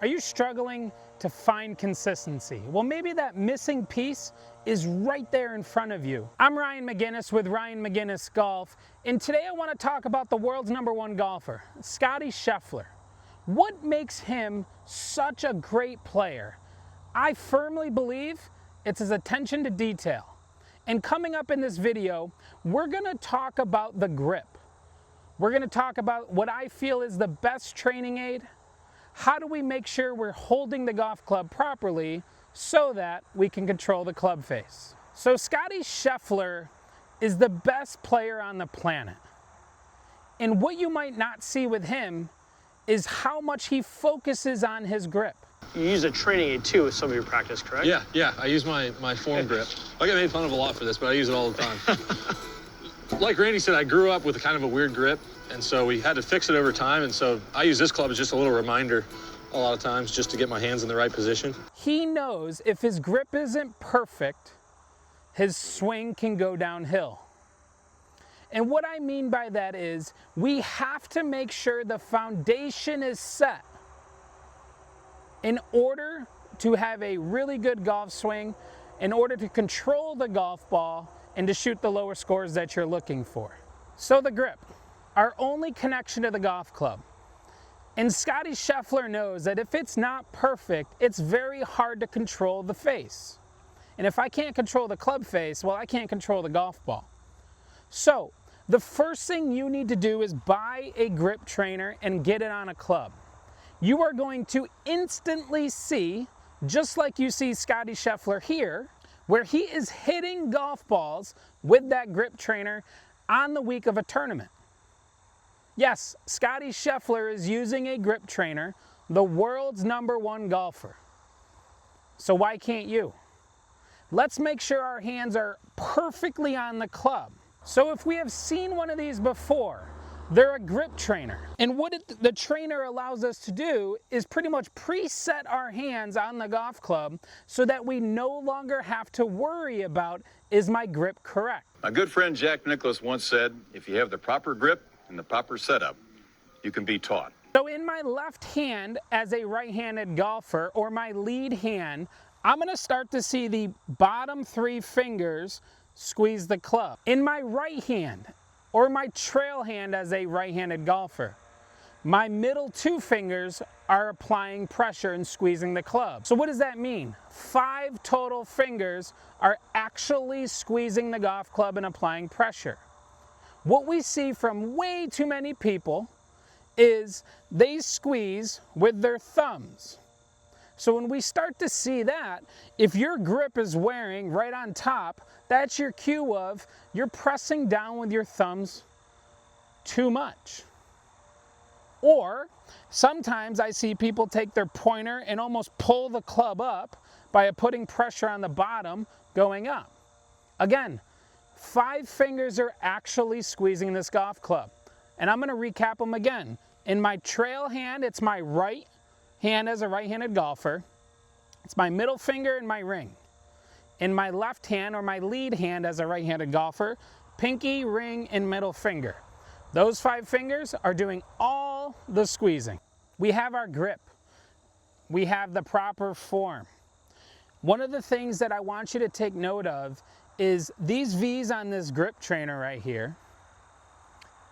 Are you struggling to find consistency? Well, maybe that missing piece is right there in front of you. I'm Ryan McGinnis with Ryan McGinnis Golf, and today I want to talk about the world's #1 golfer, Scottie Scheffler. What makes him such a great player? I firmly believe it's his attention to detail. And coming up in this video, we're going to talk about the grip. We're going to talk about what I feel is the best training aid. How do we make sure we're holding the golf club properly so that we can control the club face? So Scottie Scheffler is the best player on the planet. And what you might not see with him is how much he focuses on his grip. You use a training aid too with some of your practice, correct? Yeah. I use my form grip. I get made fun of a lot for this, but I use it all the time. Like Randy said, I grew up with kind of a weird grip, and so we had to fix it over time, and so I use this club as just a little reminder a lot of times just to get my hands in the right position. He knows if his grip isn't perfect, his swing can go downhill. And what I mean by that is we have to make sure the foundation is set in order to have a really good golf swing, in order to control the golf ball and to shoot the lower scores that you're looking for. So the grip, our only connection to the golf club. And Scottie Scheffler knows that if it's not perfect, it's very hard to control the face. And if I can't control the club face, well, I can't control the golf ball. So the first thing you need to do is buy a grip trainer and get it on a club. You are going to instantly see, just like you see Scottie Scheffler here, where he is hitting golf balls with that grip trainer on the week of a tournament. Yes, Scottie Scheffler is using a grip trainer, the world's #1 golfer. So why can't you? Let's make sure our hands are perfectly on the club. So if we have seen one of these before, they're a grip trainer. And what the trainer allows us to do is pretty much preset our hands on the golf club so that we no longer have to worry about, is my grip correct? My good friend Jack Nicklaus once said, if you have the proper grip and the proper setup, you can be taught. So in my left hand as a right-handed golfer, or my lead hand, I'm gonna start to see the bottom 3 fingers squeeze the club. In my right hand, or my trail hand as a right-handed golfer, my middle 2 fingers are applying pressure and squeezing the club. So what does that mean? 5 total fingers are actually squeezing the golf club and applying pressure. What we see from way too many people is they squeeze with their thumbs. So when we start to see that, if your grip is wearing right on top, that's your cue of you're pressing down with your thumbs too much. Or sometimes I see people take their pointer and almost pull the club up by putting pressure on the bottom going up. Again, 5 fingers are actually squeezing this golf club. And I'm going to recap them again. In my trail hand, it's my right hand as a right-handed golfer. It's my middle finger and my ring. In my left hand, or my lead hand as a right-handed golfer, pinky, ring, and middle finger. Those 5 fingers are doing all the squeezing. We have our grip. We have the proper form. One of the things that I want you to take note of is these V's on this grip trainer right here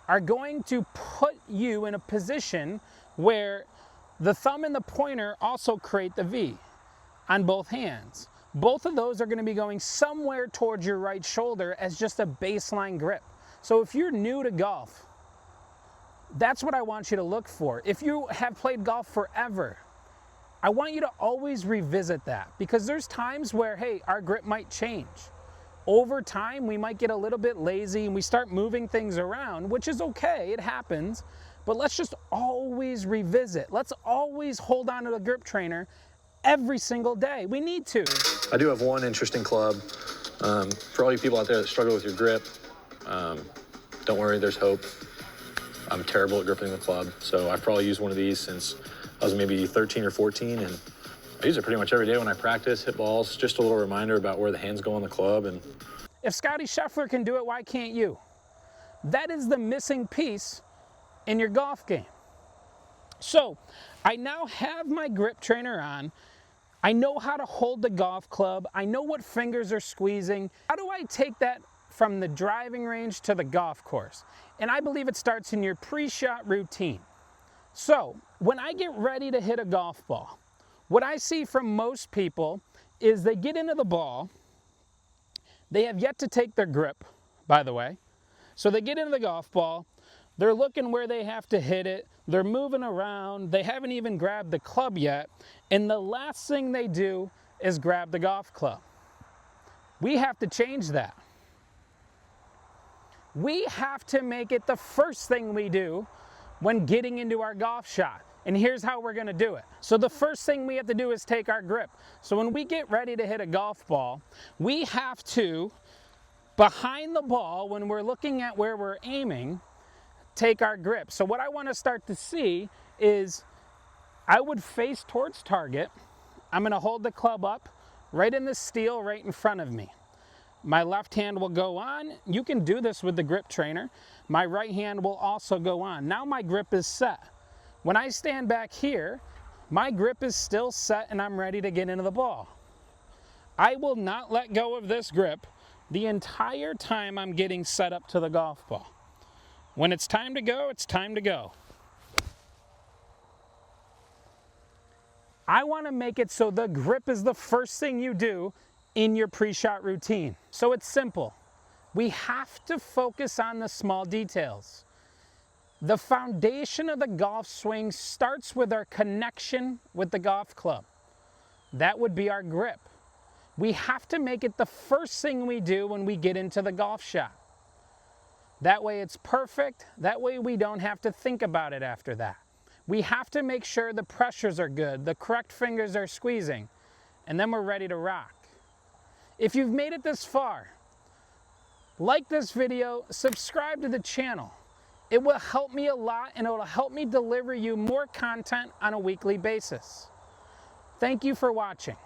are going to put you in a position where the thumb and the pointer also create the V on both hands. Both of those are going to be going somewhere towards your right shoulder as just a baseline grip. So if you're new to golf, that's what I want you to look for. If you have played golf forever, I want you to always revisit that, because there's times where, hey, our grip might change. Over time, we might get a little bit lazy and we start moving things around, which is okay, it happens, but let's just always revisit. Let's always hold on to the grip trainer every single day. We need to. I do have one interesting club. For all you people out there that struggle with your grip, don't worry, there's hope. I'm terrible at gripping the club, so I've probably used one of these since I was maybe 13 or 14, and I use it pretty much every day when I practice, hit balls, just a little reminder about where the hands go on the club. And if Scottie Scheffler can do it, why can't you? That is the missing piece in your golf game. So I now have my grip trainer on. I know how to hold the golf club. I know what fingers are squeezing. How do I take that from the driving range to the golf course? And I believe it starts in your pre-shot routine. So when I get ready to hit a golf ball, what I see from most people is they get into the ball. They have yet to take their grip, by the way. So they get into the golf ball. They're looking where they have to hit it. They're moving around. They haven't even grabbed the club yet. And the last thing they do is grab the golf club. We have to change that. We have to make it the first thing we do when getting into our golf shot. And here's how we're gonna do it. So the first thing we have to do is take our grip. So when we get ready to hit a golf ball, we have to, behind the ball, when we're looking at where we're aiming, take our grip. So what I want to start to see is I would face towards target. I'm going to hold the club up right in the steel right in front of me. My left hand will go on. You can do this with the grip trainer. My right hand will also go on. Now my grip is set. When I stand back here, my grip is still set and I'm ready to get into the ball. I will not let go of this grip the entire time I'm getting set up to the golf ball. When it's time to go, it's time to go. I want to make it so the grip is the first thing you do in your pre-shot routine. So it's simple. We have to focus on the small details. The foundation of the golf swing starts with our connection with the golf club. That would be our grip. We have to make it the first thing we do when we get into the golf shot. That way it's perfect. That way we don't have to think about it after that. We have to make sure the pressures are good, the correct fingers are squeezing, and then we're ready to rock. If you've made it this far, like this video, subscribe to the channel. It will help me a lot and it will help me deliver you more content on a weekly basis. Thank you for watching.